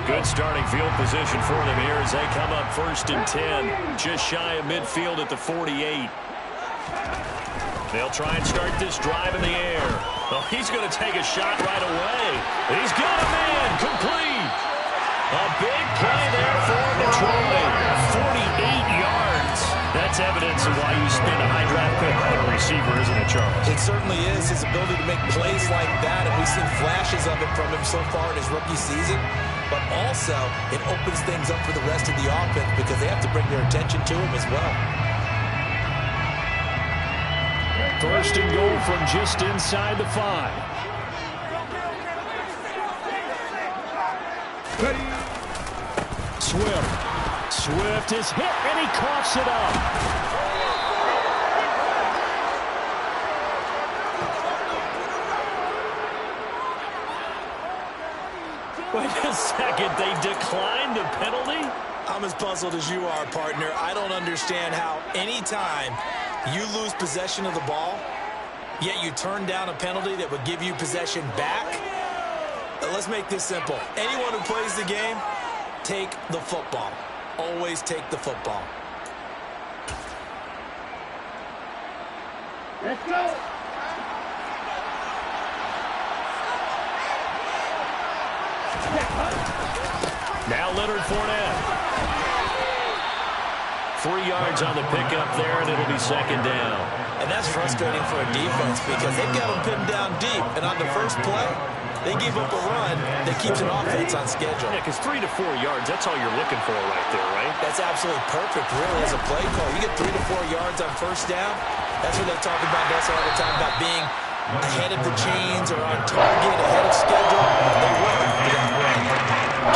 Good starting field position for them here as they come up 1st and 10. Just shy of midfield at the 48. They'll try and start this drive in the air. Well, he's going to take a shot right away. He's got a man complete. A big play there for Detroit. 48 yards. That's evidence of why you spend a high draft pick on a receiver, isn't it, Charles? It certainly is. His ability to make plays like that, and we've seen flashes of it from him so far in his rookie season. But also, it opens things up for the rest of the offense because they have to bring their attention to him as well. 1st and goal from just inside the 5. Swift is hit, and he coughs it up. Wait a second, they declined the penalty? I'm as puzzled as you are, partner. I don't understand how anytime you lose possession of the ball, yet you turn down a penalty that would give you possession back. Let's make this simple. Anyone who plays the game, take the football. Always take the football. Let's go. Now Leonard Fournette. 3 yards on the pickup there, and it'll be 2nd down. And that's frustrating for a defense because they've got them pinned down deep. And on the first play, they give up a run that keeps an offense on schedule. Yeah, because 3 to 4 yards, that's all you're looking for right there, right? That's absolutely perfect, really, as a play call. You get 3 to 4 yards on 1st down. That's what they talk about us all the time, about being ahead of the chains or on target, ahead of schedule. They work for that run.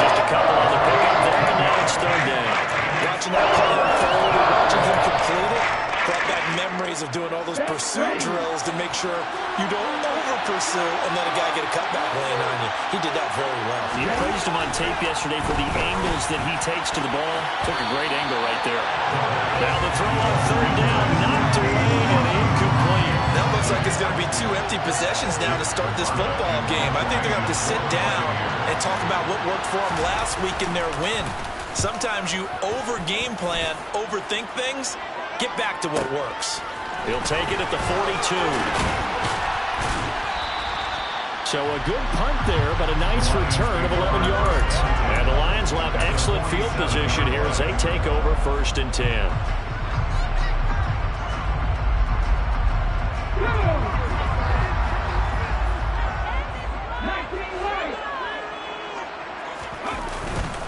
Just a couple on the pickup there, and now it's 3rd down. Watching that play unfold and watching him complete it brought back memories of doing all those pursuit drills to make sure you don't over-pursue and let a guy get a cutback lane on you. He did that very well. You praised him on tape yesterday for the angles that he takes to the ball. Took a great angle right there. Now the throw on 3rd down, knocked away and incomplete. That looks like it's going to be 2 empty possessions now to start this football game. I think they're going to have to sit down and talk about what worked for them last week in their win. Sometimes you over-game plan, overthink things. Get back to what works. He'll take it at the 42. So a good punt there, but a nice return of 11 yards. And the Lions will have excellent field position here as they take over 1st and 10.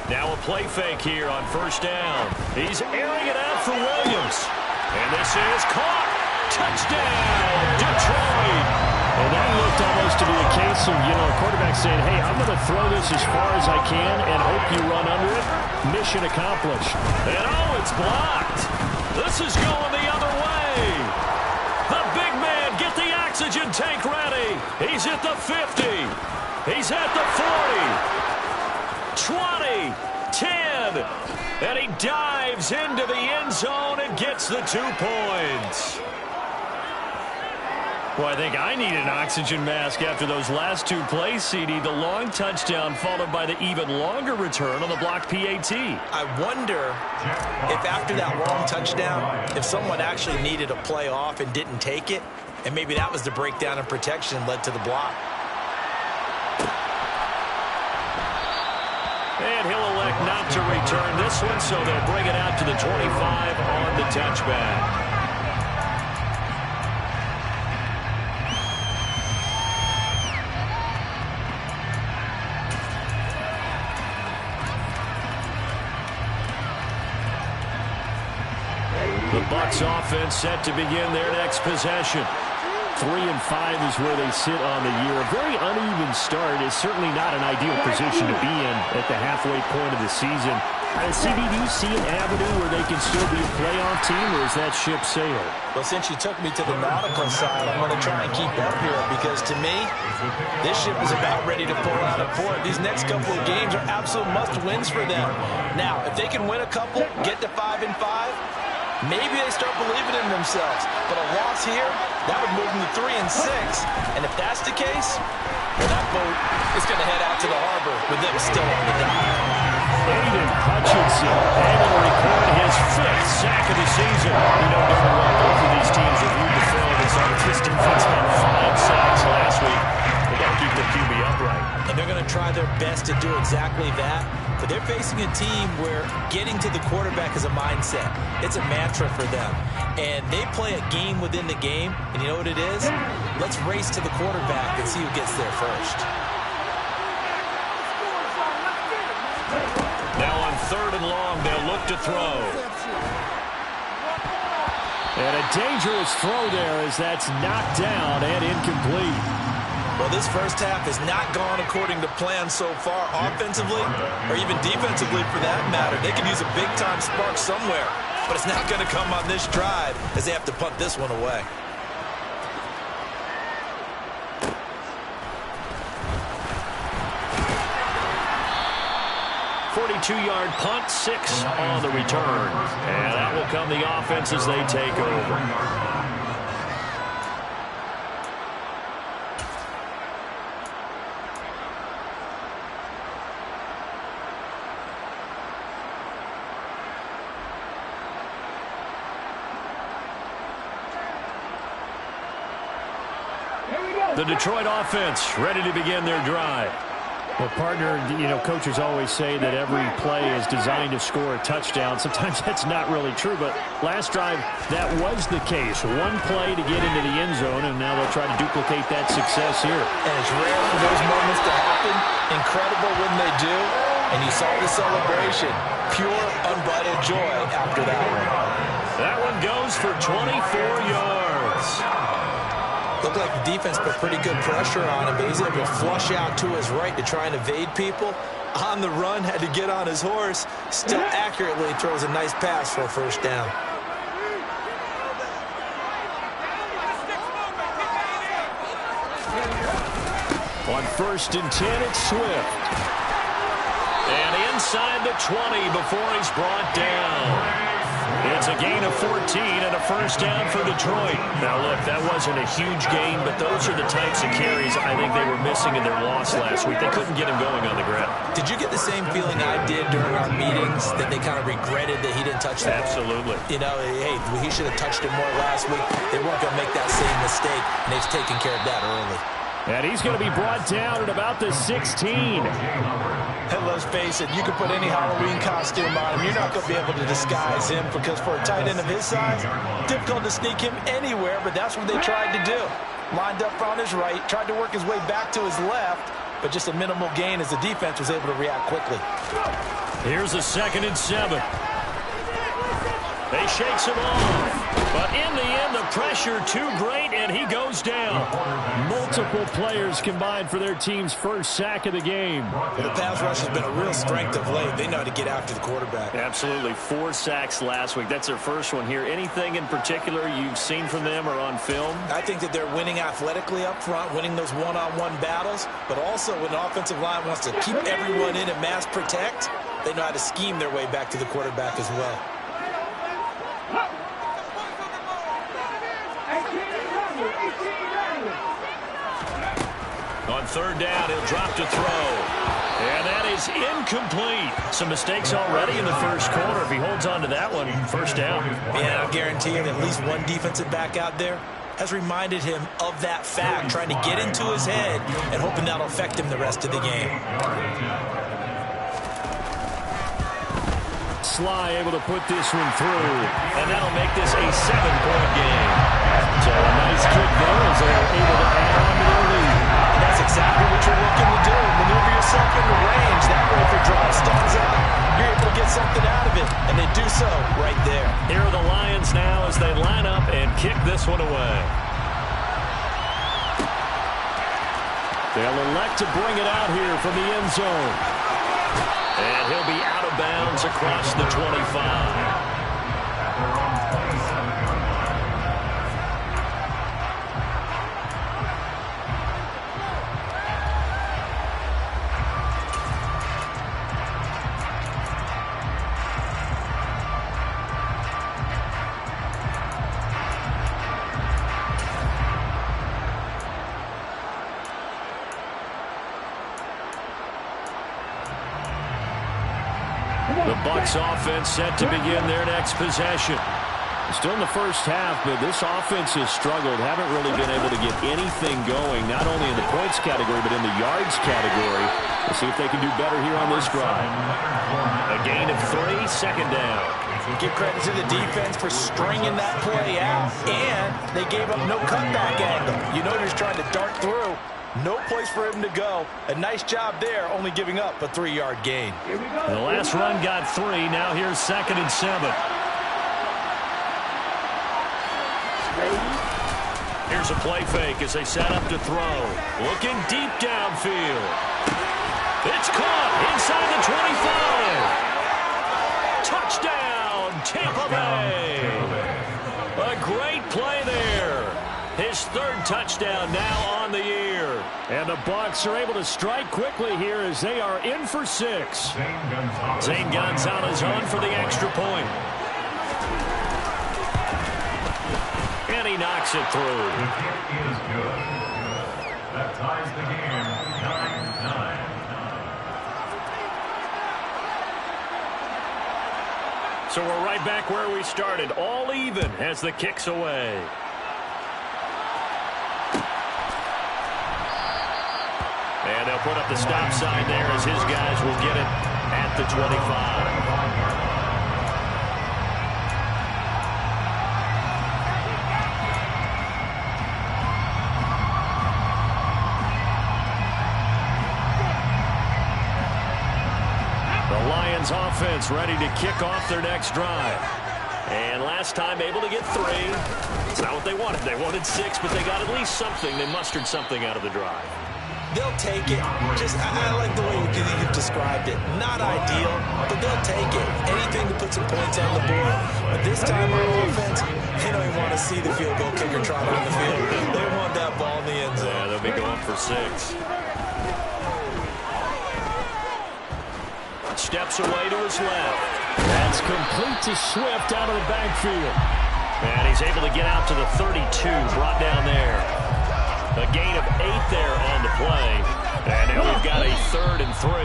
Now a play fake here on 1st down. He's airing it out for Williams. And this is caught. Touchdown, Detroit. And that looked almost to be a case of, a quarterback saying, hey, I'm going to throw this as far as I can and hope you run under it. Mission accomplished. And it's blocked. This is going the other way. The big man, get the oxygen tank ready. He's at the 50. He's at the 40. 20, 10, and he dives into the end zone and gets the 2 points. Well, I think I need an oxygen mask after those last 2 plays, CD. The long touchdown followed by the even longer return on the block PAT. I wonder if after that long touchdown, if someone actually needed a play off and didn't take it, and maybe that was the breakdown in protection led to the block. And he'll elect not to return this one, so they'll bring it out to the 25 on the touchback. The Bucs offense set to begin their next possession. 3-5 is where they sit on the year. A very uneven start is certainly not an ideal position to be in at the halfway point of the season. CD, do you see an avenue where they can still be a playoff team, or is that ship sailed? Well, since you took me to the nautical side, I'm going to try and keep up here because, to me, this ship is about ready to pull out of port. These next couple of games are absolute must-wins for them. Now, if they can win a couple, get to 5-5, maybe they start believing in themselves. But a loss here, that would move them to 3-6. And if that's the case, well, that boat is going to head out to the harbor. with them still on the dock. Aiden Hutchinson able to record his 5th sack of the season. You know darn well both of these teams reviewed the film and saw that this defense had 5 sacks last week. They got to keep their QB upright. And they're going to try their best to do exactly that. But they're facing a team where getting to the quarterback is a mindset. It's a mantra for them. And they play a game within the game. And you know what it is? Let's race to the quarterback and see who gets there first. Now on 3rd and long, they'll look to throw. And a dangerous throw there as that's knocked down and incomplete. Well, this first half has not gone according to plan so far, offensively or even defensively for that matter. They could use a big-time spark somewhere, but it's not going to come on this drive as they have to punt this one away. 42-yard punt, 6 on the return. And that will come the offense as they take over. The Detroit offense ready to begin their drive. Well, partner, you know, coaches always say that every play is designed to score a touchdown. Sometimes that's not really true, but last drive, that was the case. One play to get into the end zone, and now they'll try to duplicate that success here. And it's rare for those moments to happen. Incredible when they do. And you saw the celebration. Pure, unbridled joy after that one. That one goes for 24 yards. Looked like the defense put pretty good pressure on him, but he's able to flush out to his right to try and evade people. On the run, had to get on his horse. Still accurately throws a nice pass for a first down. On 1st and 10, it's Swift. And inside the 20 before he's brought down. It's a gain of 14 and a first down for Detroit. Now, look, that wasn't a huge gain, but those are the types of carries I think they were missing in their loss last week. They couldn't get him going on the ground. Did you get the same feeling I did during our meetings, that they kind of regretted that he didn't touch the ball? Absolutely. You know, hey, he should have touched it more last week. They weren't going to make that same mistake, and they've taken care of that early. And he's going to be brought down at about the 16. And let's face it, you can put any Halloween costume on him. You're not going to be able to disguise him because for a tight end of his size, difficult to sneak him anywhere, but that's what they tried to do. Lined up on his right, tried to work his way back to his left, but just a minimal gain as the defense was able to react quickly. Here's a 2nd and 7. They shakes him off. But in the end, the pressure too great, and he goes down. Multiple players combined for their team's first sack of the game. The pass rush has been a real strength of late. They know how to get after the quarterback. Absolutely. 4 sacks last week. That's their first one here. Anything in particular you've seen from them or on film? I think that they're winning athletically up front, winning those one-on-one battles, but also when the offensive line wants to keep everyone in and mass protect, they know how to scheme their way back to the quarterback as well. On 3rd down, he'll drop to throw. And that is incomplete. Some mistakes already in the first quarter. If he holds on to that one, first down. Yeah, I'll guarantee you that at least one defensive back out there has reminded him of that fact, trying to get into his head and hoping that'll affect him the rest of the game. Sly able to put this one through. And that'll make this a 7-point game. So a nice kick there as they're able to add on to their lead. And that's exactly what you're looking to do. Maneuver yourself into range. That way if your drive stalls out, you're able to get something out of it. And they do so right there. Here are the Lions now as they line up and kick this one away. They'll elect to bring it out here from the end zone. And he'll be out of bounds across the 25. The Bucs offense set to begin their next possession. Still in the first half, but this offense has struggled. Haven't really been able to get anything going, not only in the points category, but in the yards category. We'll see if they can do better here on this drive. A gain of 3, second down. Give credit to the defense for stringing that play out, and they gave up no cutback angle. You know they're trying to dart through. No place for him to go. A nice job there, only giving up a 3-yard gain. The last run got 3. Now here's 2nd and 7. Here's a play fake as they set up to throw. Looking deep downfield. It's caught inside the 25. Touchdown, Tampa Bay. A great play there. His 3rd touchdown now on the year. And the Bucs are able to strike quickly here as they are in for 6. Zane Gonzalez on for the extra point. And he knocks it through. That ties the game 9-9. So we're right back where we started, all even as the kick's away. And they'll put up the stop sign there as his guys will get it at the 25. Offense ready to kick off their next drive. And last time able to get 3. It's not what they wanted. They wanted 6, but they got at least something. They mustered something out of the drive. They'll take it. I like the way you've described it. Not ideal, but they'll take it. Anything to put some points on the board. But this time on offense, they don't even want to see the field goal kicker trot on the field. They want that ball in the end zone. Yeah, they'll be going for 6. Steps away to his left. That's complete to Swift out of the backfield. And he's able to get out to the 32, brought down there. A gain of 8 there on the play. And now we've got a 3rd and 3.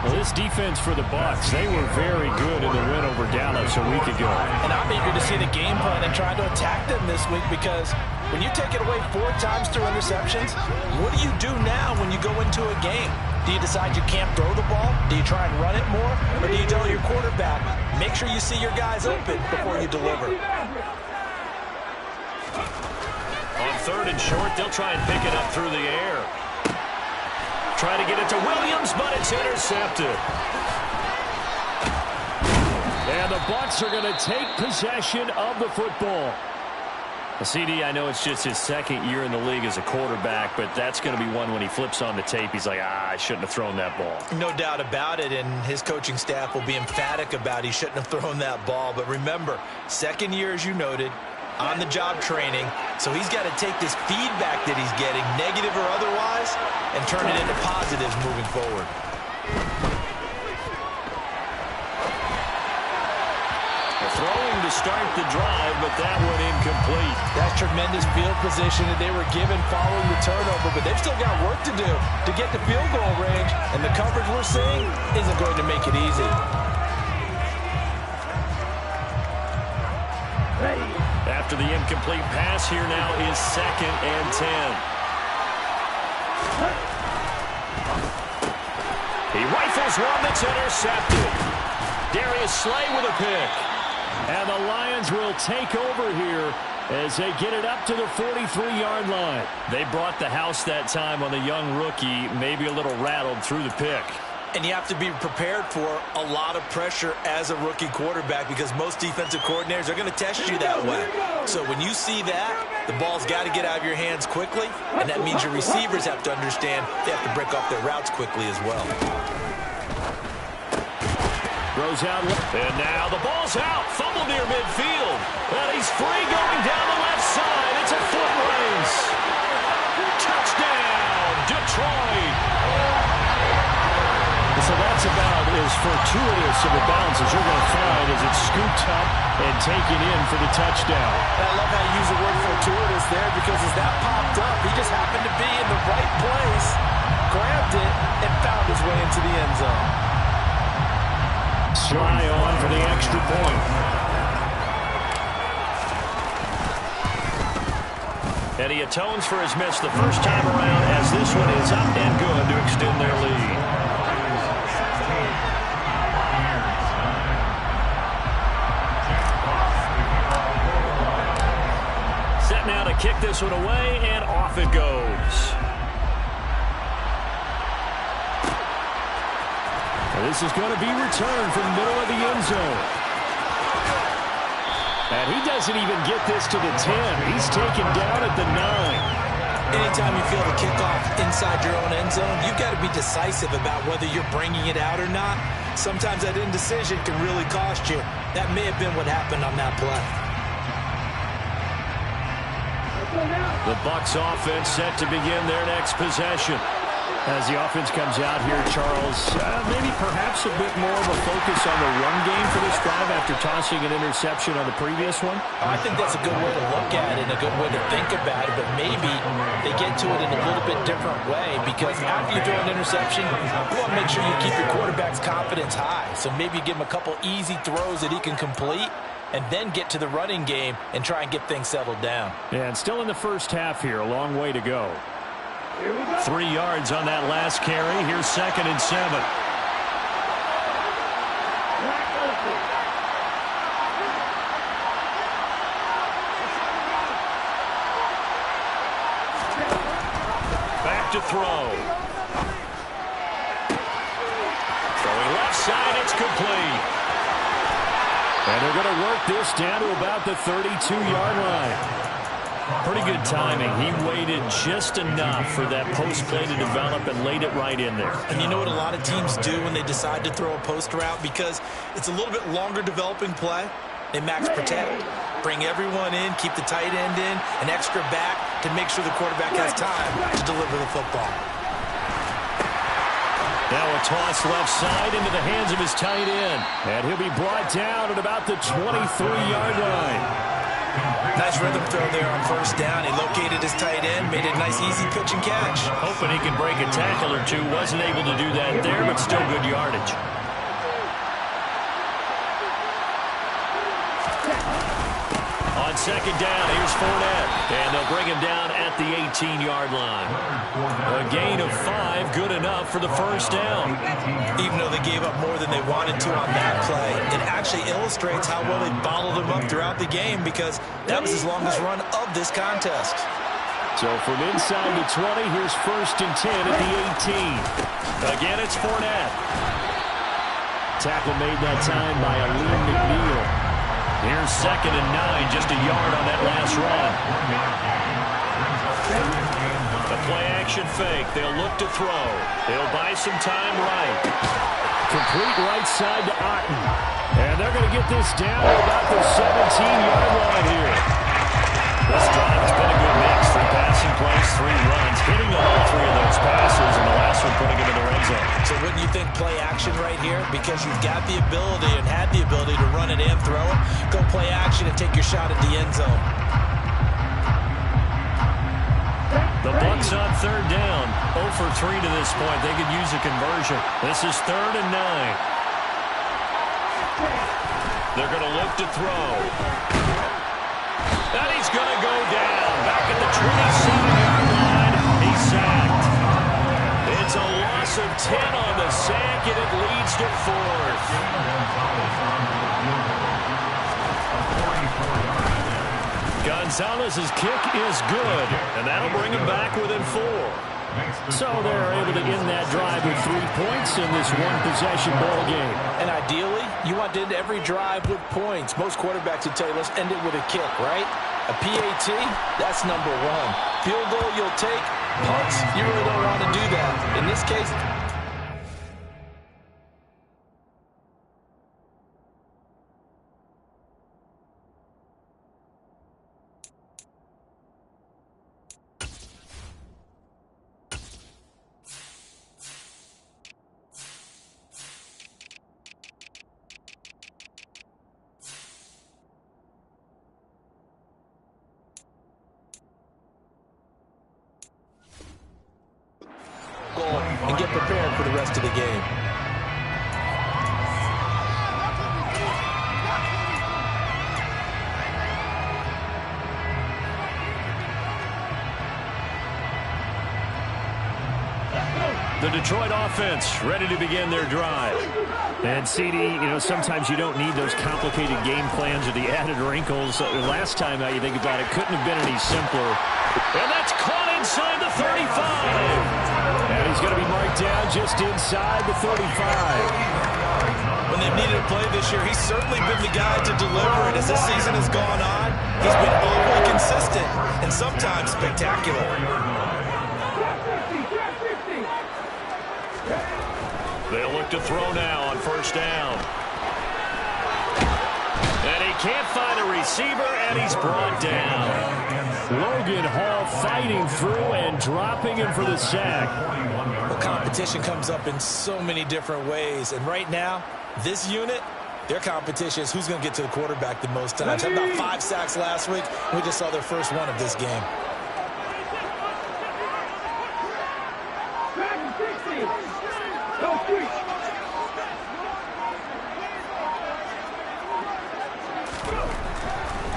Well, this defense for the Bucs, they were very good in the win over Dallas a week ago. And I'm eager to see the game plan and try to attack them this week, because when you take it away 4 times through interceptions, what do you do now when you go into a game? Do you decide you can't throw the ball? Do you try and run it more? Or do you tell your quarterback, make sure you see your guys open before you deliver? On 3rd and short, they'll try and pick it up through the air. Try to get it to Williams, but it's intercepted. And the Bucs are going to take possession of the football. CD, I know it's just his 2nd year in the league as a quarterback, but that's going to be one when he flips on the tape, he's like, I shouldn't have thrown that ball. No doubt about it, and his coaching staff will be emphatic about he shouldn't have thrown that ball. But remember, 2nd year, as you noted, on-the-job training, so he's got to take this feedback that he's getting, negative or otherwise, and turn it into positives moving forward. Throwing to start the drive, but that one incomplete. That's tremendous field position that they were given following the turnover, but they've still got work to do to get the field goal range, and the coverage we're seeing isn't going to make it easy. After the incomplete pass, here now is 2nd and 10. He rifles one that's intercepted. Darius Slay with a pick. And the Lions will take over here as they get it up to the 43-yard line. They brought the house that time on the young rookie, maybe a little rattled through the pick. And you have to be prepared for a lot of pressure as a rookie quarterback, because most defensive coordinators are going to test you that way. So when you see that, the ball's got to get out of your hands quickly, and that means your receivers have to understand they have to break off their routes quickly as well. Throws out. And now the ball's out. Fumble near midfield. And he's free going down the left side. It's a foot race. Touchdown, Detroit. So that's about as fortuitous of a bounce as you're going to find as it's scooped up and taken in for the touchdown. And I love how you use the word fortuitous there, because as that popped up, he just happened to be in the right place, grabbed it, and found his way into the end zone. Sly on for the extra point. And he atones for his miss the first time around as this one is up and good to extend their lead. Set now to kick this one away, and off it goes. And this is going to be returned from the middle of the end zone. And he doesn't even get this to the 10. He's taken down at the 9. Anytime you feel the kickoff inside your own end zone, you've got to be decisive about whether you're bringing it out or not. Sometimes that indecision can really cost you. That may have been what happened on that play. The Bucs offense set to begin their next possession. As the offense comes out here, Charles, maybe perhaps a bit more of a focus on the run game for this drive after tossing an interception on the previous one? I think that's a good way to look at it and a good way to think about it, but maybe they get to it in a little bit different way because after you throw an interception, you want to make sure you keep your quarterback's confidence high. So maybe you give him a couple easy throws that he can complete and then get to the running game and try and get things settled down. Yeah, and still in the first half here, a long way to go. 3 yards on that last carry. Here's 2nd and 7. Back to throw. Throwing left side, it's complete. And they're going to work this down to about the 32-yard line. Pretty good timing. He waited just enough for that post play to develop and laid it right in there. And you know what a lot of teams do when they decide to throw a post route? Because it's a little bit longer developing play. They max protect, bring everyone in, keep the tight end in, an extra back to make sure the quarterback has time to deliver the football. Now a toss left side into the hands of his tight end. And he'll be brought down at about the 23-yard line. Nice rhythm throw there on first down. He located his tight end, made a nice easy pitch and catch. Hoping he can break a tackle or two. Wasn't able to do that there, but still good yardage. On 2nd down, here's Fournette. And they'll bring him down at the 18-yard line. A gain of 5, good enough for the first down. Even though they gave up more than they wanted to on that play, it actually illustrates how well they bottled him up throughout the game because that was his longest run of this contest. So from inside the 20, here's 1st and 10 at the 18. Again, it's Fournette. Tackle made that time by Aleem McNeil. Here's 2nd and 9, just a yard on that last run. The play-action fake. They'll look to throw. They'll buy some time right. Complete right side to Otten. And they're going to get this down to about the 17-yard line here. This drive has been a good mix. 3 passing plays, 3 runs. Hitting all 3 of those passes, and the last one putting him in the red zone. So wouldn't you think play action right here? Because you've got the ability and had the ability to run it and throw it. Go play action and take your shot at the end zone. The Bucs on 3rd down. 0 for 3 to this point. They could use a conversion. This is 3rd and 9. They're going to look to throw. And he's going to go down. Back at the 27-yard line. He's sacked. It's a loss of 10 on the sack, and it leads to 4th. Gonzalez's kick is good, and that'll bring him back within 4. So they're able to end that drive with 3 points in this one-possession ball game. And ideally, you want to end every drive with points. Most quarterbacks would tell you, let's end it with a kick, right? A PAT, that's number 1. Field goal you'll take. Punts, you really don't want to do that. In this case, and get prepared for the rest of the game. The Detroit offense ready to begin their drive. And CD, sometimes you don't need those complicated game plans or the added wrinkles. Last time you think about it, couldn't have been any simpler. And that's caught inside the 35. And he's going to be marked down just inside the 35. When they've needed a play this year, he's certainly been the guy to deliver it. As this season has gone on, he's been overly consistent and sometimes spectacular. They'll look to throw now on first down. And he can't find a receiver, and he's brought down. Logan Hall fighting through and dropping him for the sack. Well, competition comes up in so many different ways. And right now, this unit, their competition is who's going to get to the quarterback the most times. Had about 5 sacks last week. We just saw their first one of this game.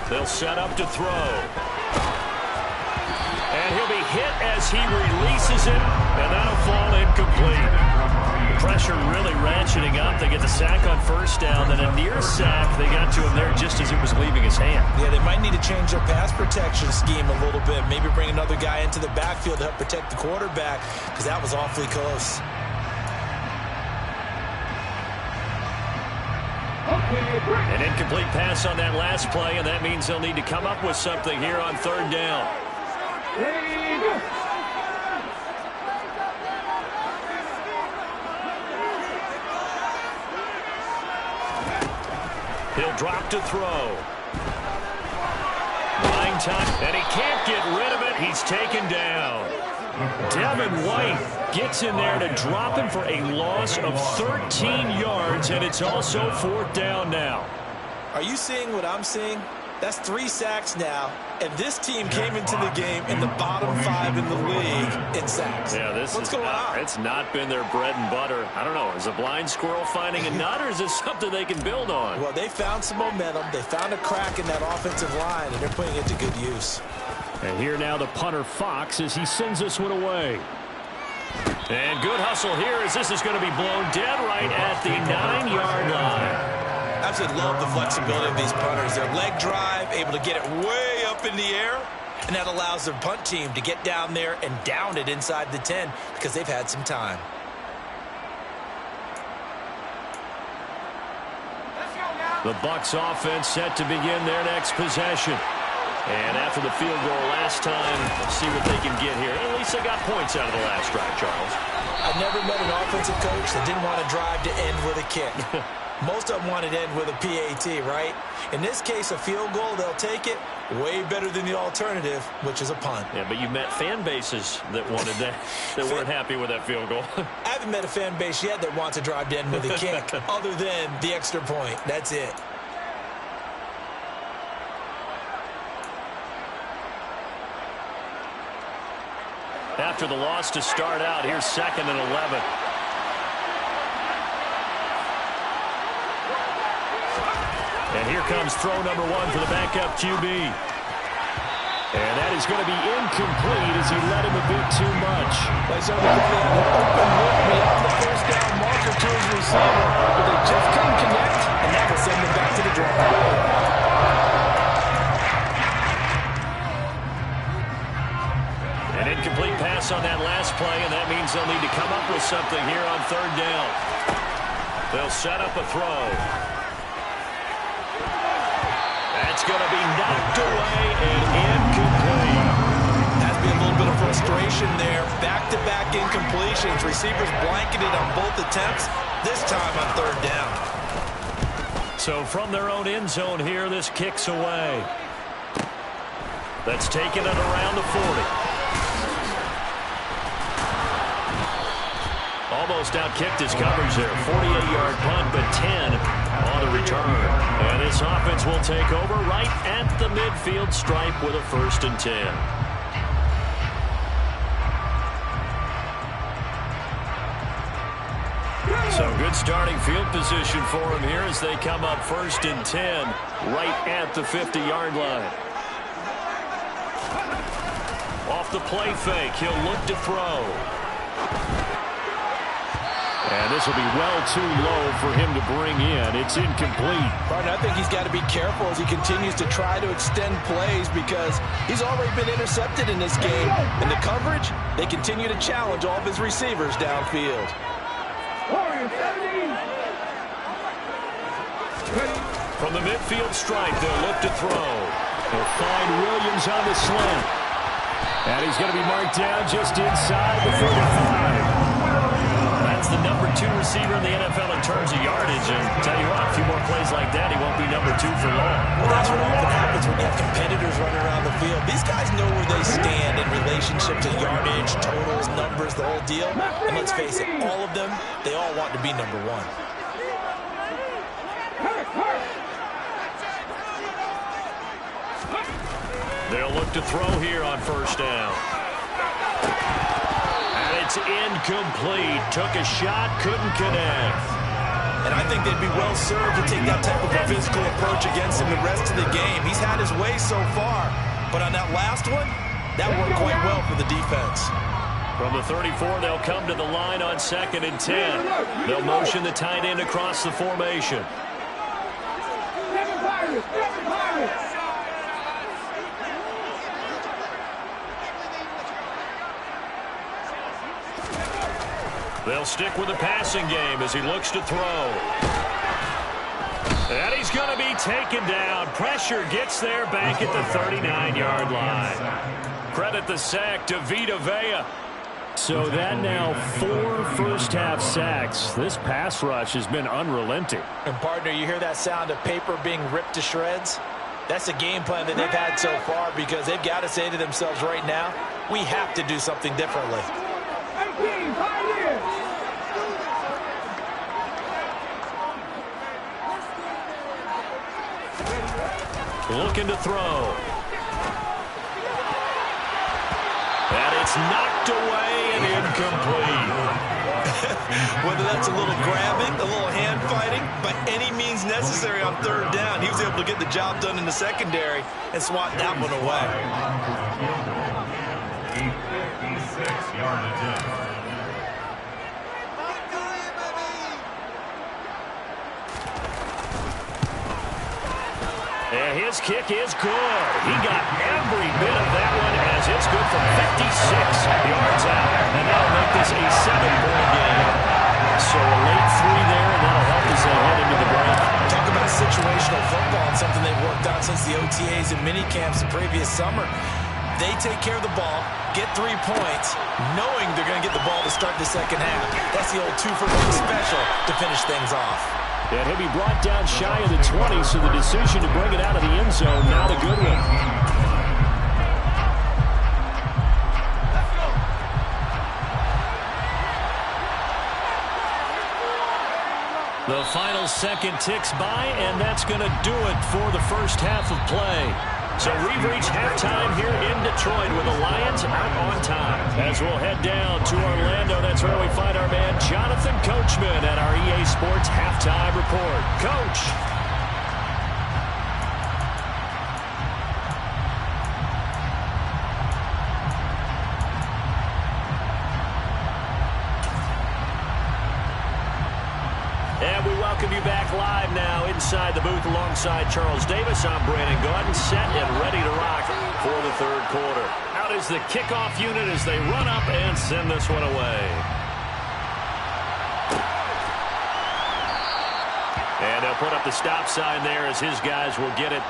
They'll set up to throw. And he'll be hit as he releases it, and that'll fall incomplete. Pressure really ratcheting up. They get the sack on first down, then a near sack. They got to him there just as it was leaving his hand. Yeah, they might need to change their pass protection scheme a little bit. Maybe bring another guy into the backfield to help protect the quarterback, because that was awfully close. An incomplete pass on that last play, and that means they'll need to come up with something here on third down. He'll drop to throw. Buying time, and he can't get rid of it. He's taken down. Devin White gets in there to drop him for a loss of 13 yards, and it's also fourth down now. Are you seeing what I'm seeing? That's 3 sacks now, and this team came into the game in the bottom 5 in the league in sacks. Yeah, What's going on? It's not been their bread and butter. I don't know. Is a blind squirrel finding a nut, or is this something they can build on? Well, they found some momentum. They found a crack in that offensive line, and they're putting it to good use. And here now the punter Fox as he sends this one away. And good hustle here as this is going to be blown dead right at the 9-yard line. Absolutely love the flexibility of these punters. Their leg drive, able to get it way up in the air, and that allows their punt team to get down there and down it inside the 10 because they've had some time. The Bucs offense set to begin their next possession. And after the field goal last time, see what they can get here. At least they got points out of the last drive, Charles. I've never met an offensive coach that didn't want to drive to end with a kick. Most of them wanted to end with a PAT, right? In this case, a field goal, they'll take it. Way better than the alternative, which is a punt. Yeah, but you met fan bases that wanted that, that weren't happy with that field goal. I haven't met a fan base yet that wants to drive to end with a kick, other than the extra point. That's it. After the loss to start out, here's 2nd and 11. And here comes throw number 1 for the backup QB. And that is going to be incomplete as he led him a bit too much. They certainly probably had an open look beyond the first down marker to his receiver, but they just couldn't connect, and that will send them back to the drawing board. An incomplete pass on that last play, and that means they'll need to come up with something here on third down. They'll set up a throw. That's going to be knocked away and incomplete. Has been a little bit of frustration there. Back-to-back incompletions. Receivers blanketed on both attempts, this time on third down. So from their own end zone here, this kicks away. That's taken it around the 40. Almost outkicked his coverage there. 48-yard punt, but 10 on the return. And this offense will take over right at the midfield stripe with a 1st and 10. So good starting field position for him here as they come up 1st and 10 right at the 50-yard line. Off the play fake, he'll look to throw. And this will be well too low for him to bring in. It's incomplete. Partner, I think he's got to be careful as he continues to try to extend plays because he's already been intercepted in this game. And the coverage, they continue to challenge all of his receivers downfield. From the midfield stripe, they'll look to throw. They'll find Williams on the slant. And he's going to be marked down just inside the 45. That's the number 2 receiver in the NFL in terms of yardage. And tell you what, a few more plays like that, he won't be number 2 for long. Well, that's what often happens when you have competitors running around the field. These guys know where they stand in relationship to yardage, totals, numbers, the whole deal. And let's face it, all of them, they all want to be number 1. They'll look to throw here on first down. And it's incomplete. Took a shot, couldn't connect. And I think they'd be well served to take that type of a physical approach against him the rest of the game. He's had his way so far. But on that last one, that worked quite well for the defense. From the 34, they'll come to the line on 2nd and 10. They'll motion the tight end across the formation. They'll stick with the passing game as he looks to throw. And he's going to be taken down. Pressure gets there back at the 39-yard line. Credit the sack to Vita Vea. So that now 4 first-half sacks. This pass rush has been unrelenting. And, partner, you hear that sound of paper being ripped to shreds? That's the game plan that they've had so far because they've got to say to themselves right now, we have to do something differently. Looking to throw. And it's knocked away and incomplete. Whether that's a little grabbing, a little hand fighting, by any means necessary on 3rd down, he was able to get the job done in the secondary and swat that one away. 56-yard attempt. And his kick is good. He got every bit of that one as it's good from 56 yards out. And that'll make this a 7-point game. So a late 3 there, and that'll help as they head into the break. Talk about situational football and something they've worked on since the OTAs and mini camps the previous summer. They take care of the ball, get 3 points, knowing they're going to get the ball to start the second half. That's the old 2-for-1 special to finish things off. And he'll be brought down shy of the 20, so the decision to bring it out of the end zone, not a good one. The final second ticks by, and that's going to do it for the first half of play. So we've reached halftime here in Detroit with the Lions out on time. As we'll head down to Orlando, that's where we find our man Jonathan Coachman at our EA Sports Halftime Report. Coach. And we welcome you back live now inside the booth alongside Charles Davis. I'm Brandon Gordon, set and ready to rock for the 3rd quarter. Out is the kickoff unit as they run up and send this one away. And they'll put up the stop sign there as his guys will get it.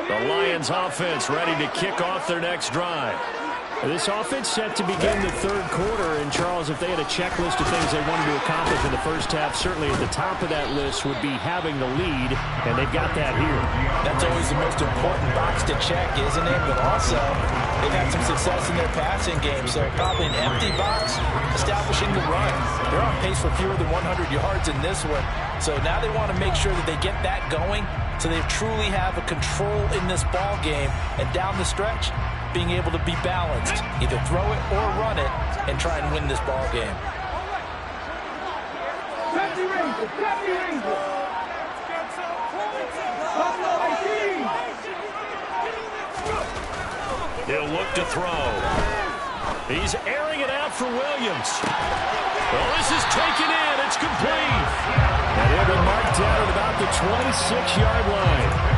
The Lions offense ready to kick off their next drive. This offense set to begin the third quarter. And, Charles, if they had a checklist of things they wanted to accomplish in the first half, certainly at the top of that list would be having the lead, and they've got that here. That's always the most important box to check, isn't it? But also, they've had some success in their passing game, so probably an empty box, establishing the run. They're on pace for fewer than 100 yards in this one, so now they want to make sure that they get that going so they truly have a control in this ball game, and down the stretch, being able to be balanced, either throw it or run it, and try and win this ball game. He'll look to throw. He's airing it out for Williams. Well, this is taken in. It's complete. And he'll be marked down at about the 26-yard line.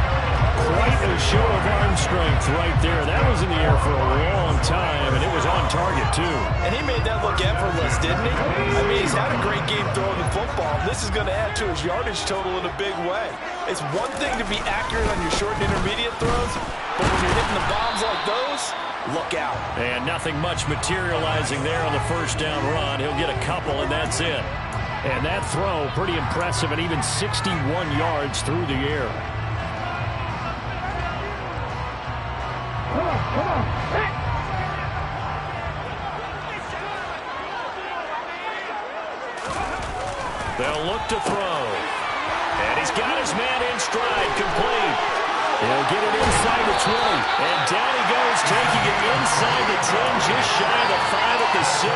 Quite a show of arm strength right there. That was in the air for a long time, and it was on target, too. And he made that look effortless, didn't he? I mean, he's had a great game throwing the football. This is going to add to his yardage total in a big way. It's one thing to be accurate on your short and intermediate throws, but when you're hitting the bombs like those, look out. And nothing much materializing there on the first down run. He'll get a couple, and that's it. And that throw, pretty impressive, and even 61 yards through the air. They'll look to throw. And he's got his man in stride, complete. He'll get it inside the 20. And down he goes, taking it inside the 10, just shy of the 5 at the 6.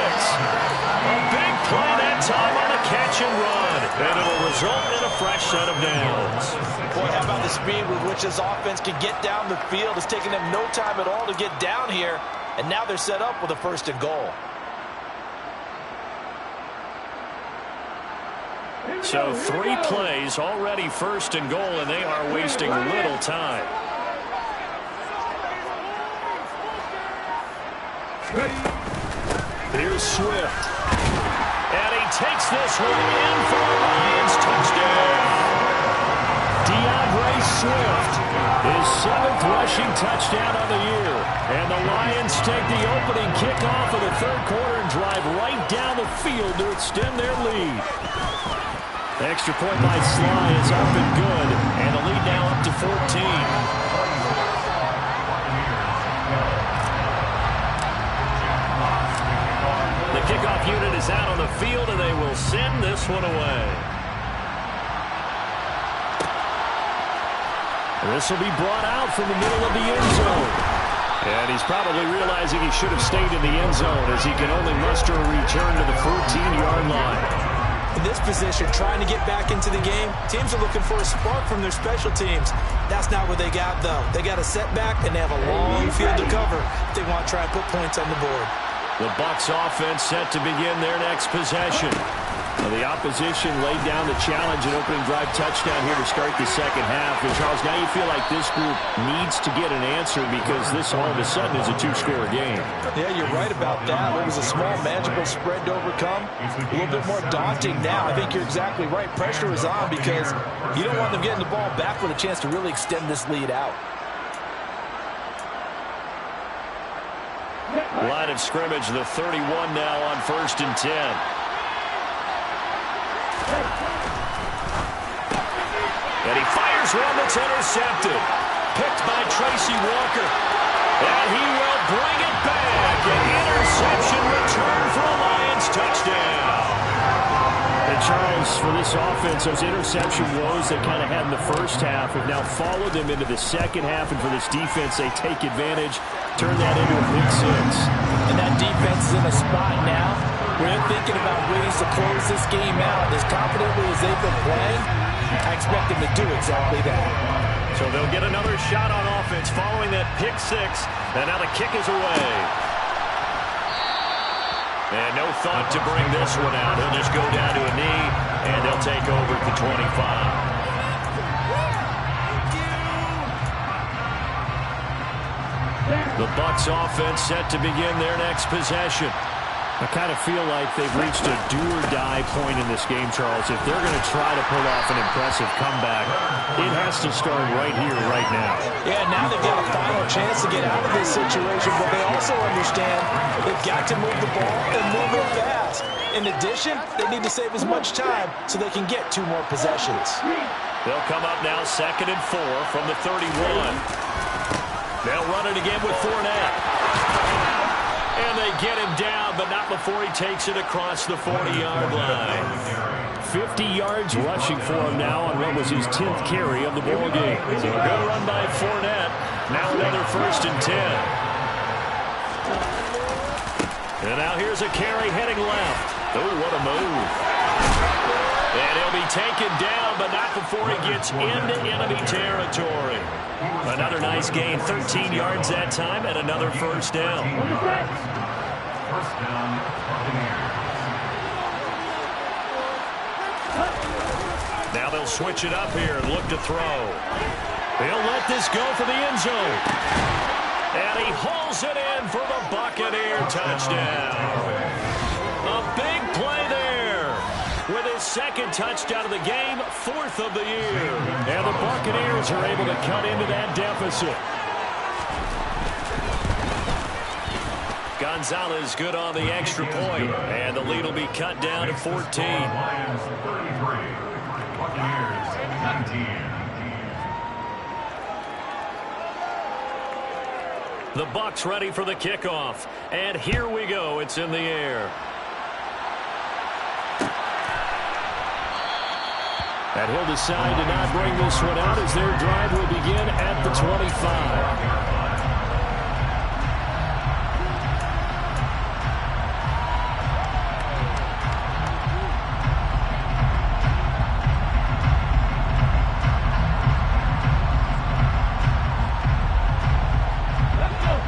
A big play that time on a catch and run. And it'll result in a fresh set of downs. Boy, how about the speed with which this offense can get down the field? It's taken them no time at all to get down here. And now they're set up with a 1st and goal. So 3 plays, already 1st and goal, and they are wasting little time. Here's Swift. And he takes this one in for a Lions touchdown. DeAndre Swift, his 7th rushing touchdown of the year. And the Lions take the opening kickoff of the 3rd quarter and drive right down the field to extend their lead. The extra point by Sly is up and good, and the lead now up to 14. The kickoff unit is out on the field, and they will send this one away. This will be brought out from the middle of the end zone. And he's probably realizing he should have stayed in the end zone as he can only muster a return to the 14-yard line. In this position, trying to get back into the game, teams are looking for a spark from their special teams. That's not what they got, though. They got a setback, and they have a long field to cover if they want to try and put points on the board. The Bucs offense set to begin their next possession. The opposition laid down the challenge and opening drive touchdown here to start the second half. And, Charles, now you feel like this group needs to get an answer because this all of a sudden is a 2-score game. Yeah, you're right about that. It was a small, manageable spread to overcome. A little bit more daunting now. I think you're exactly right. Pressure is on because you don't want them getting the ball back with a chance to really extend this lead out. Line of scrimmage, the 31 now on 1st and 10. And he fires one that's intercepted. Picked by Tracy Walker. And he will bring it back. An interception return for a Lions touchdown. And Charles, for this offense, those interception woes they kind of had in the first half have now followed them into the second half. And for this defense, they take advantage, turn that into a pick 6. And that defense is in a spot now where they're thinking about ways to close this game out. As confidently as they've been playing, I expect them to do exactly that. So they'll get another shot on offense following that pick 6. And now the kick is away. And no thought to bring this one out. He'll just go down to a knee, and they'll take over at the 25. The Bucs offense set to begin their next possession. I kind of feel like they've reached a do-or-die point in this game, Charles. If they're going to try to pull off an impressive comeback, it has to start right here, right now. Yeah, now they've got a final chance to get out of this situation, but they also understand they've got to move the ball and move it fast. In addition, they need to save as much time so they can get 2 more possessions. They'll come up now 2nd and 4 from the 31. They'll run it again with Fournette. And they get him down, but not before he takes it across the 40-yard line. 50 yards rushing for him now on what was his 10th carry of the ball game. So a good run by Fournette. Now another 1st and 10. And now here's a carry heading left. Oh, what a move. And he'll be taken down, but not before he gets into enemy territory. Another nice gain, 13 yards that time, and another 1st down. First down, Buccaneers. Now they'll switch it up here and look to throw. He'll let this go for the end zone. And he hauls it in for the Buccaneer touchdown. A big play there. With his 2nd touchdown of the game, 4th of the year. And the Buccaneers are able to cut into that deficit. Gonzalez good on the extra point. And the lead will be cut down to 14. Lions 33, Buccaneers 19. The Bucs ready for the kickoff. And here we go. It's in the air. And he'll decide to not bring this one out as their drive will begin at the 25.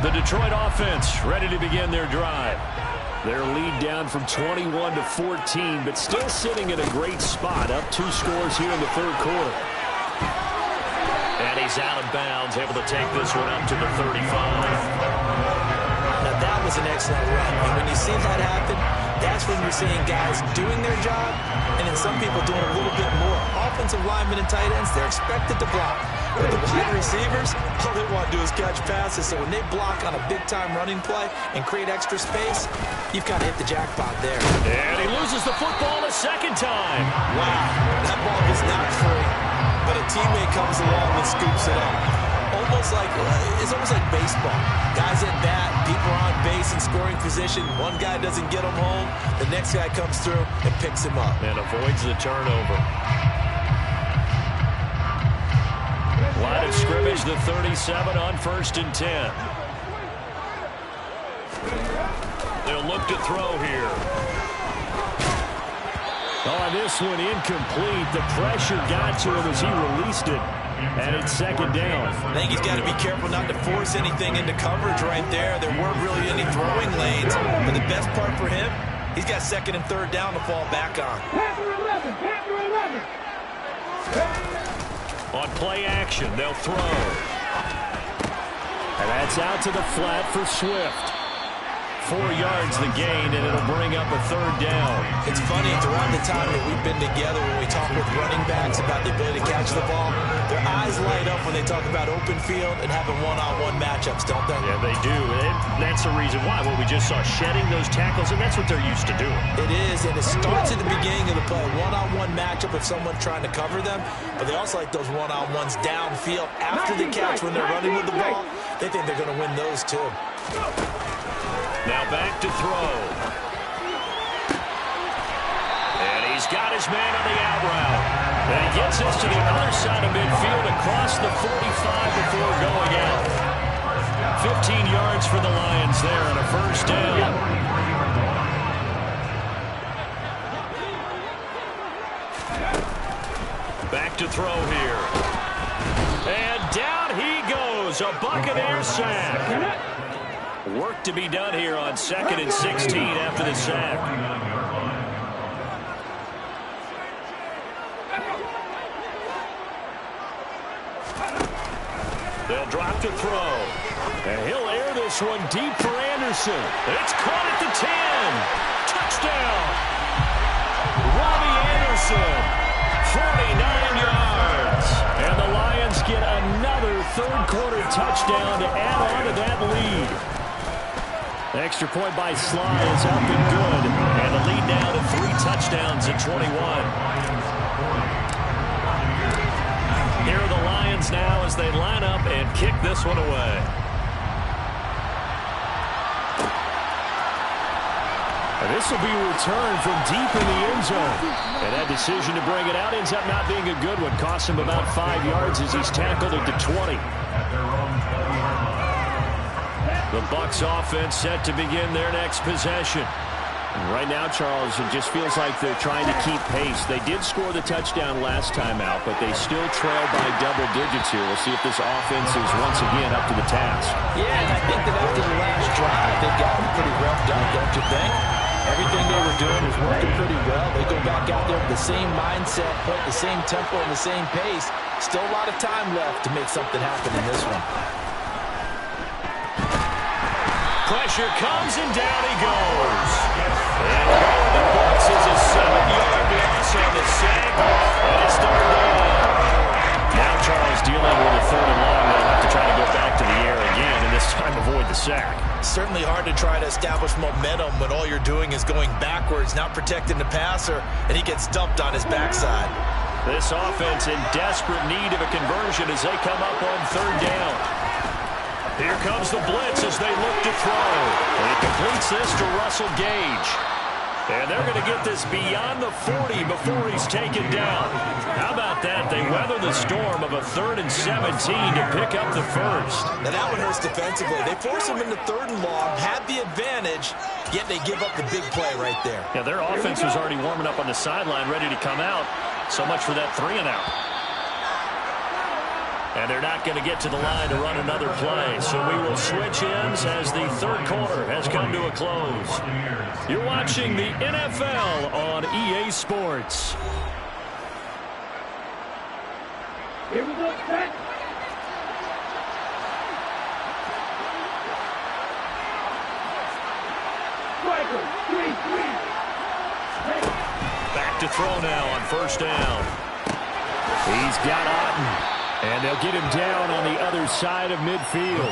The Detroit offense ready to begin their drive. Their lead down from 21 to 14, but still sitting in a great spot, up 2 scores here in the 3rd quarter. And he's out of bounds, able to take this one up to the 35. Now, that was an excellent run. And when you see that happen, that's when you're seeing guys doing their job and then some people doing a little bit more. Offensive linemen and tight ends, they're expected to block. But the wide receivers, all they want to do is catch passes. So when they block on a big-time running play and create extra space, you've got to hit the jackpot there. And he loses the football a 2nd time. Wow, that ball was not free. But a teammate comes along and scoops it up. It's almost like baseball. Guys at bat, people are on base in scoring position. One guy doesn't get him home. The next guy comes through and picks him up. And avoids the turnover. Line of scrimmage, the 37 on 1st and 10. They'll look to throw here. Oh, this one incomplete. The pressure got to him as he released it. And it's 2nd down. I think he's got to be careful not to force anything into coverage right there. There weren't really any throwing lanes. But the best part for him, he's got 2nd and 3rd down to fall back on. On play action, they'll throw. And that's out to the flat for Swift. 4 yards the gain, and it'll bring up a 3rd down. It's funny, throughout the time that we've been together, when we talk with running backs about the ability to catch the ball, their eyes light up when they talk about open field and having one-on-one matchups, don't they? Yeah, they do. And that's the reason why. Well, we just saw shedding those tackles, and that's what they're used to doing. It is, and it starts at the beginning of the play. One-on-one matchup if someone's trying to cover them, but they also like those one-on-ones downfield after the catch when they're running with the ball. They think they're going to win those, too. Now back to throw. And he's got his man on the out route. And he gets us to the other side of midfield across the 45 before going out. 15 yards for the Lions there and a 1st down. Back to throw here. And down he goes. A Buccaneer sack. Work to be done here on 2nd and 16 after the sack. They'll drop to throw. And he'll air this this one deep for Anderson. It's caught at the 10. Touchdown. Robbie Anderson, 49 yards. And the Lions get another third-quarter touchdown to add on to that lead. The extra point by Sly is up and good. And the lead now to 3 touchdowns at 21. Here are the Lions now as they line up and kick this one away. And this will be returned from deep in the end zone. And that decision to bring it out ends up not being a good one. Costs him about 5 yards as he's tackled at the 20. The Bucs offense set to begin their next possession. And right now, Charles, it just feels like they're trying to keep pace. They did score the touchdown last time out, but they still trail by double digits here. We'll see if this offense is once again up to the task. Yeah, and I think that after the last drive, they got them pretty revved up, don't you think? Everything they were doing was working pretty well. They go back out there with the same mindset, put the same tempo and the same pace. Still a lot of time left to make something happen in this one. Pressure comes and down he goes. And going the Bucs is a 7-yard loss on the sack. And it's third down. Now Charles dealing with a 3rd and long. They'll have to try to go back to the air again and this time avoid the sack. Certainly hard to try to establish momentum when all you're doing is going backwards, not protecting the passer, and he gets dumped on his backside. This offense in desperate need of a conversion as they come up on 3rd down. Here comes the blitz as they look to throw. And he completes this to Russell Gage. And they're going to get this beyond the 40 before he's taken down. How about that? They weather the storm of a 3rd and 17 to pick up the first. Now that one hurts defensively. They force him into 3rd and long, had the advantage, yet they give up the big play right there. Yeah, their offense was already warming up on the sideline, ready to come out. So much for that 3 and out. And they're not going to get to the line to run another play. So we will switch ends as the 3rd quarter has come to a close. You're watching the NFL on EA Sports. Here we go, set. Striker, 3-3. Back to throw now on 1st down. He's got Otten. And they'll get him down on the other side of midfield.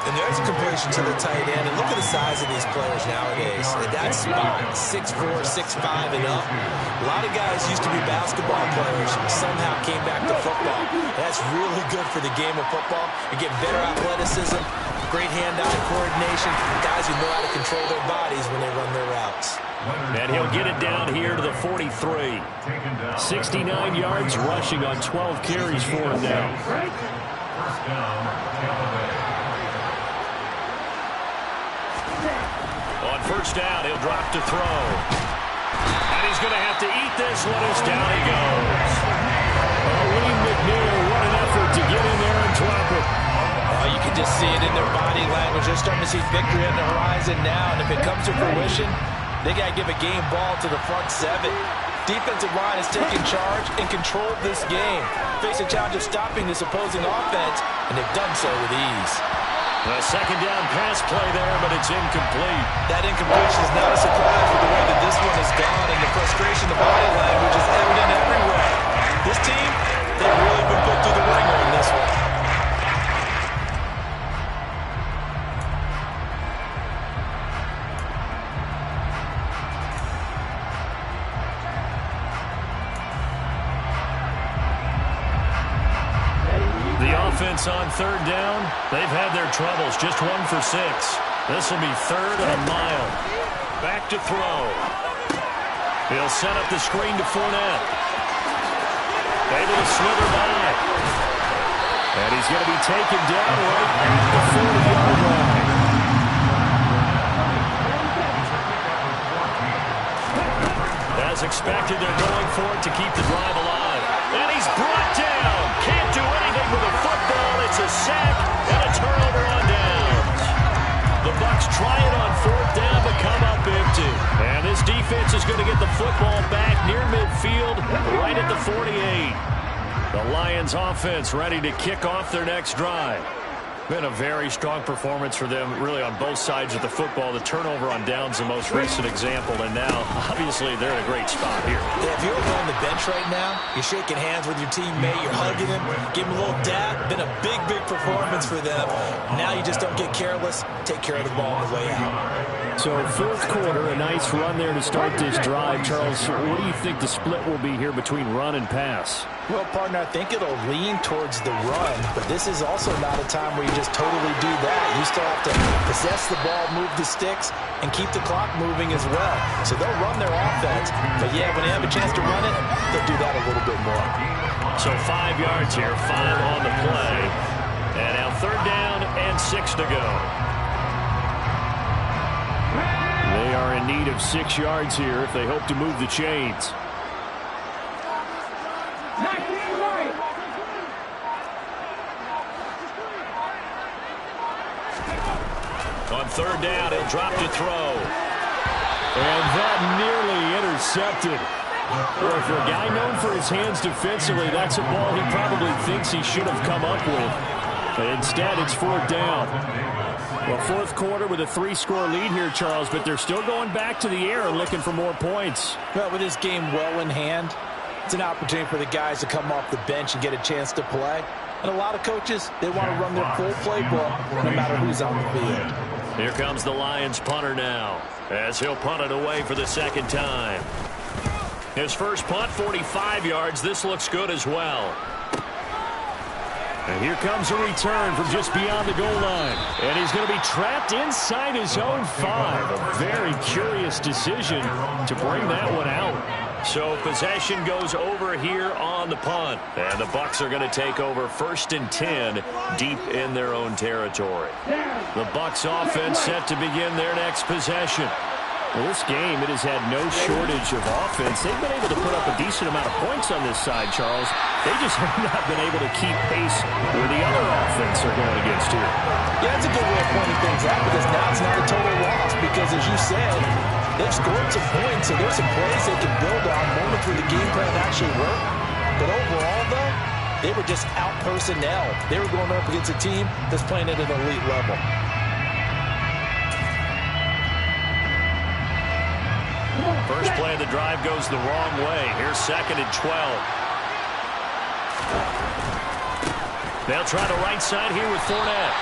And there's a completion to the tight end. And look at the size of these players nowadays. At that spot, 6'4", 6'5", and up. A lot of guys used to be basketball players, somehow came back to football. That's really good for the game of football. You get better athleticism, great hand-eye coordination, guys who know how to control their bodies when they run their routes. And he'll get it down here to the 43. 69 yards rushing on 12 carries for him now. First down, Tampa Bay. On 1st down, he'll drop to throw. And he's going to have to eat this one as down he goes. Lee McNeil, what an effort to get in there and drop it. Oh, you can just see it in their body language. They're starting to see victory on the horizon now. And if it comes to fruition, they got to give a game ball to the front 7. Defensive line has taken charge and controlled this game. Face a challenge of stopping this opposing offense, and they've done so with ease. A 2nd down pass play there, but it's incomplete. That incompletion is not a surprise with the way that this one has gone, and the frustration, the body language is evident everywhere. This team, they've really been put through the ringer in this one. Offense on 3rd down. They've had their troubles. Just 1 for 6. This will be 3rd and a mile. Back to throw. He'll set up the screen to Fournette. Able to slither by. And he's going to be taken down right at the 40-yard line. As expected, they're going for it to keep the drive alive. And he's brought down. Can't do anything with a football. It's a sack and a turnover on downs. The Bucs try it on 4th down, but come up empty. And this defense is going to get the football back near midfield, right at the 48. The Lions offense ready to kick off their next drive. Been a very strong performance for them, really, on both sides of the football. The turnover on downs, the most recent example, and now, obviously, they're in a great spot here. Yeah, if you're on the bench right now, you're shaking hands with your teammate, you're hugging him, giving him a little dab. Been a big, big performance for them. Now you just don't get careless. Take care of the ball on the way out. So, fourth quarter, a nice run there to start this drive. Charles, what do you think the split will be here between run and pass? Well, partner, I think it'll lean towards the run, but this is also not a time where you just totally do that. You still have to possess the ball, move the sticks, and keep the clock moving as well. So they'll run their offense, but yeah, when they have a chance to run it, they'll do that a little bit more. So 5 yards here, 5 on the play. And now third down and 6 to go. They are in need of 6 yards here if they hope to move the chains. On third down, he'll drop to throw. And that nearly intercepted. Well, for a guy known for his hands defensively, that's a ball he probably thinks he should have come up with. But instead, it's fourth down. Well, fourth quarter with a 3-score lead here, Charles, but they're still going back to the air and looking for more points. Well, with this game well in hand, it's an opportunity for the guys to come off the bench and get a chance to play. And a lot of coaches, they want to run their full playbook no matter who's on the field. Here comes the Lions punter now, as he'll punt it away for the second time. His first punt, 45 yards. This looks good as well. And here comes a return from just beyond the goal line. And he's going to be trapped inside his own 5. A very curious decision to bring that one out. So possession goes over here on the punt. And the Bucs are going to take over 1st and 10 deep in their own territory. The Bucs offense set to begin their next possession. Well, this game, it has had no shortage of offense. They've been able to put up a decent amount of points on this side, Charles. They just have not been able to keep pace where the other offense are going against here. Yeah, that's a good way of pointing things out, because now it's not a total loss. Because, as you said, they've scored some points, so there's some plays they can build on, moments where the game plan actually worked. But overall, though, they were just out-personnel. They were going up against a team that's playing at an elite level. First play of the drive goes the wrong way. Here's 2nd and 12. They'll try the right side here with Fournette.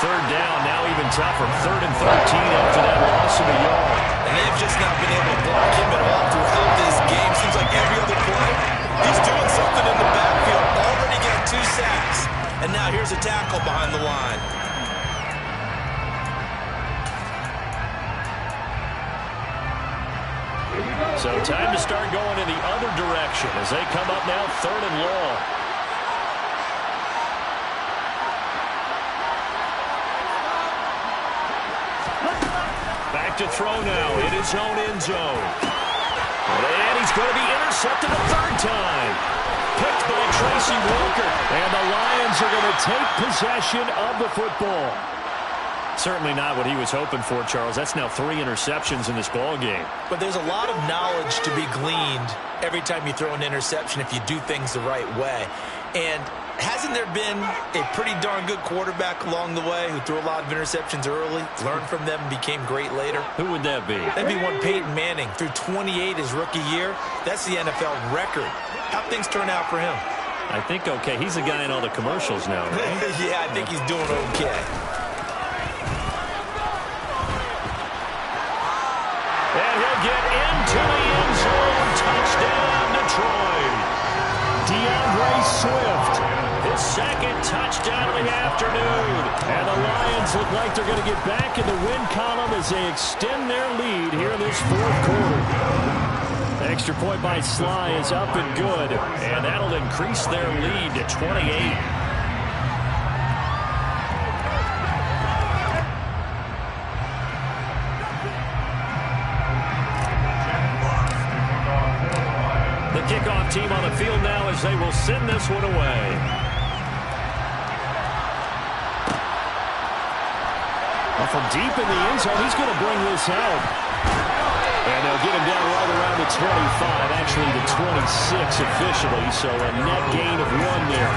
Third down, now even tougher. 3rd and 13 after that loss of a yard. And they've just not been able to block him at all throughout this game. Seems like every other play, he's doing something in the backfield. Already got 2 sacks. And now here's a tackle behind the line. So time to start going in the other direction as they come up now 3rd and long. Back to throw now in his own end zone. And he's going to be intercepted a 3rd time. Picked by Tracy Walker. And the Lions are going to take possession of the football. Certainly not what he was hoping for, Charles. That's now 3 interceptions in this ball game. But there's a lot of knowledge to be gleaned every time you throw an interception if you do things the right way. And hasn't there been a pretty darn good quarterback along the way who threw a lot of interceptions early, learned from them, and became great later? Who would that be? That'd be one Peyton Manning. Threw 28 his rookie year. That's the NFL record. How'd things turn out for him? I think okay. He's the guy in all the commercials now, right? Yeah, I think he's doing okay. And he'll get into the end zone. Touchdown, Detroit. DeAndre Swift, his 2nd touchdown of the afternoon. And the Lions look like they're going to get back in the win column as they extend their lead here in this 4th quarter. Extra point by Sly is up and good. And that'll increase their lead to 28. Kickoff team on the field now as they will send this one away. Well, from deep in the end zone, he's going to bring this out. And they'll get him down right around the 25, actually the 26 officially, so a net gain of 1 there.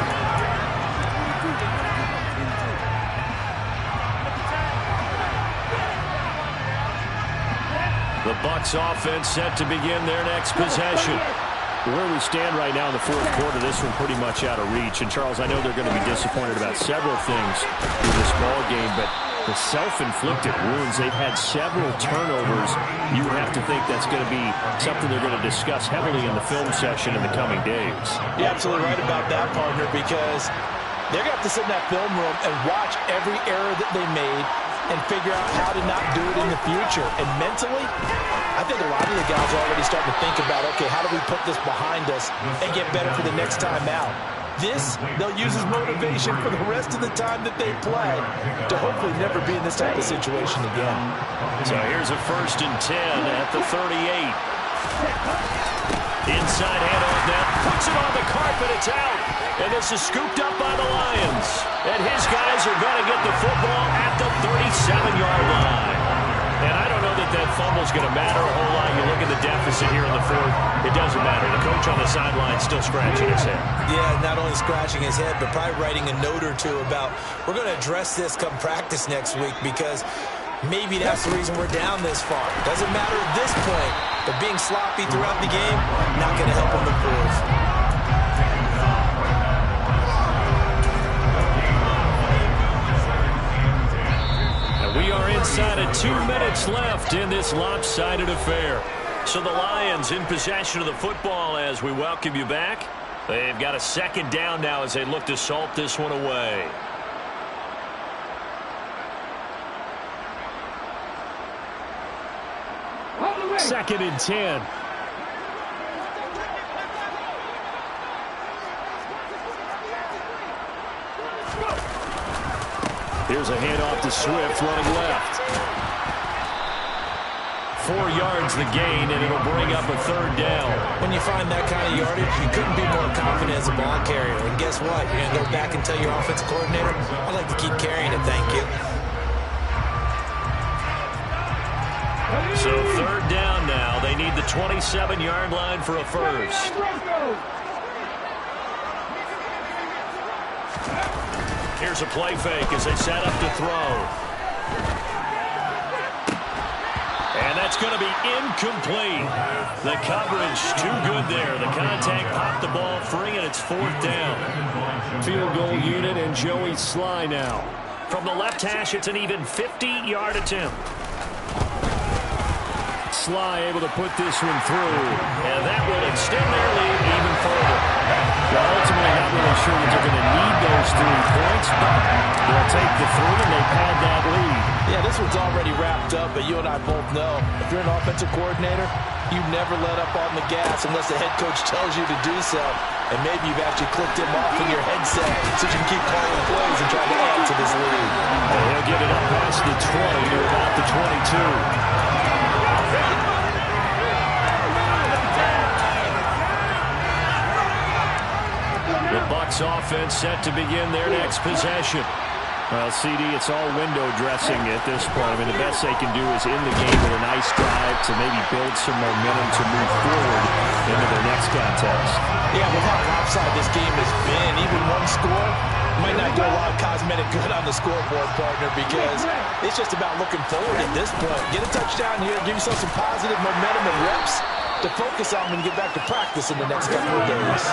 The Bucs offense set to begin their next possession. Where we stand right now in the fourth quarter, this one pretty much out of reach. And, Charles, I know they're going to be disappointed about several things in this ball game, but the self-inflicted wounds, they've had several turnovers. You have to think that's going to be something they're going to discuss heavily in the film session in the coming days. You're absolutely right about that, partner, because they're going to have to sit in that film room and watch every error that they made and figure out how to not do it in the future. And mentally, I think a lot of the guys are already starting to think about, okay, how do we put this behind us and get better for the next time out? This, they'll use as motivation for the rest of the time that they play to hopefully never be in this type of situation again. So here's a 1st and 10 at the 38. Inside handoff now, puts it on the carpet, it's out. And this is scooped up by the Lions. And his guys are going to get the football at the 37-yard line. And I don't know that that fumble's going to matter a whole lot. You look at the deficit here in the fourth, it doesn't matter. The coach on the sideline still scratching his head. Yeah, not only scratching his head, but probably writing a note or two about, we're going to address this come practice next week, because maybe that's the reason we're down this far. Doesn't matter at this point, but being sloppy throughout the game, not going to help him improve. We are inside of 2 minutes left in this lopsided affair. So the Lions in possession of the football as we welcome you back. They've got a 2nd down now as they look to salt this one away. Second and 10. Here's a handoff to Swift running left. 4 yards the gain, and it'll bring up a 3rd down. When you find that kind of yardage, you couldn't be more confident as a ball carrier. And guess what? You're going to go back and tell your offensive coordinator, I'd like to keep carrying it, thank you. So 3rd down now. They need the 27-yard line for a 1st. Here's a play fake as they set up to throw. And that's going to be incomplete. The coverage too good there. The contact popped the ball free, and it's 4th down. Field goal unit and Joey Sly now. From the left hash, it's an even 50-yard attempt. Sly able to put this one through. And that will extend their lead even further. Well, ultimately, not really sure that they're going to need those 3 points, but they'll take the 3 and they've had that lead. Yeah, this one's already wrapped up, but you and I both know if you're an offensive coordinator, you never let up on the gas unless the head coach tells you to do so. And maybe you've actually clicked him off in your headset so you can keep calling plays and trying to add to this lead. And he'll get it up past the 20 to about the 22. The Bucs offense set to begin their next possession. Well, CD, it's all window dressing at this point. I mean, the best they can do is in the game with a nice drive to maybe build some momentum to move forward into their next contest. Yeah, with how lopsided this game has been, even one score might not do a lot of cosmetic good on the scoreboard, partner, because it's just about looking forward at this point. Get a touchdown here, give yourself some positive momentum and reps to focus on when you get back to practice in the next couple of days.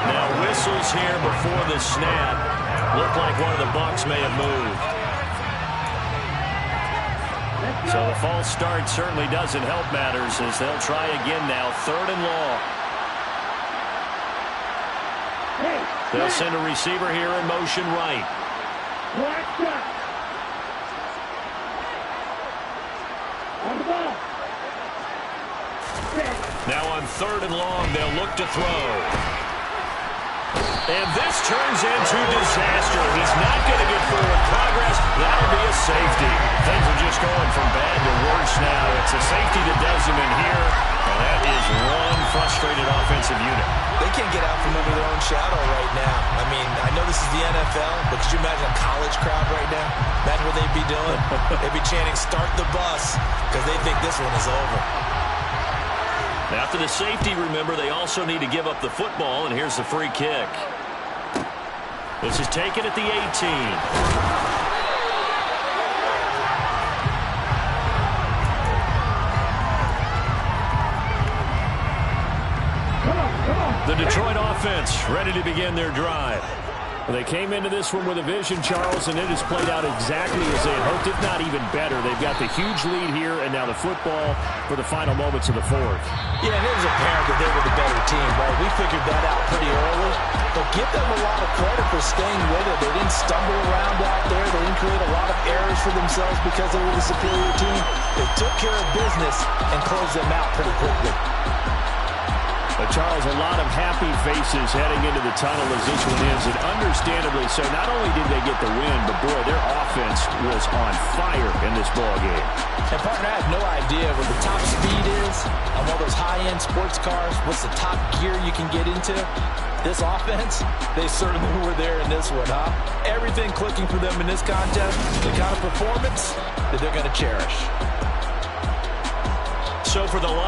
Now whistles here before the snap. Looked like one of the Bucs may have moved. So the false start certainly doesn't help matters as they'll try again now. 3rd and long. They'll send a receiver here in motion right. Now on 3rd and long, they'll look to throw. And this turns into disaster. He's not going to get forward progress. That'll be a safety. Things are just going from bad to worse now. It's a safety that does him in here. And that is one frustrated offensive unit. They can't get out from under their own shadow right now. I mean, I know this is the NFL, but could you imagine a college crowd right now? Imagine what they'd be doing. They'd be chanting, "Start the bus," because they think this one is over. After the safety, remember, they also need to give up the football, and here's the free kick. This is taken at the 18. The Detroit offense ready to begin their drive. Well, they came into this one with a vision, Charles, and it has played out exactly as they had hoped, if not even better. They've got the huge lead here, and now the football for the final moments of the fourth. Yeah, and it was apparent that they were the better team, right? We figured that out pretty early. But give them a lot of credit for staying with it. They didn't stumble around out there. They didn't create a lot of errors for themselves because they were the superior team. They took care of business and closed them out pretty quickly. But Charles, a lot of happy faces heading into the tunnel as this one ends, and understandably so. Not only did they get the win, but boy, their offense was on fire in this ball game. And partner, I have no idea what the top speed is on one of those high-end sports cars. What's the top gear you can get into? This offense, they certainly were there in this one, huh? Everything clicking for them in this contest, the kind of performance that they're going to cherish. So for the line.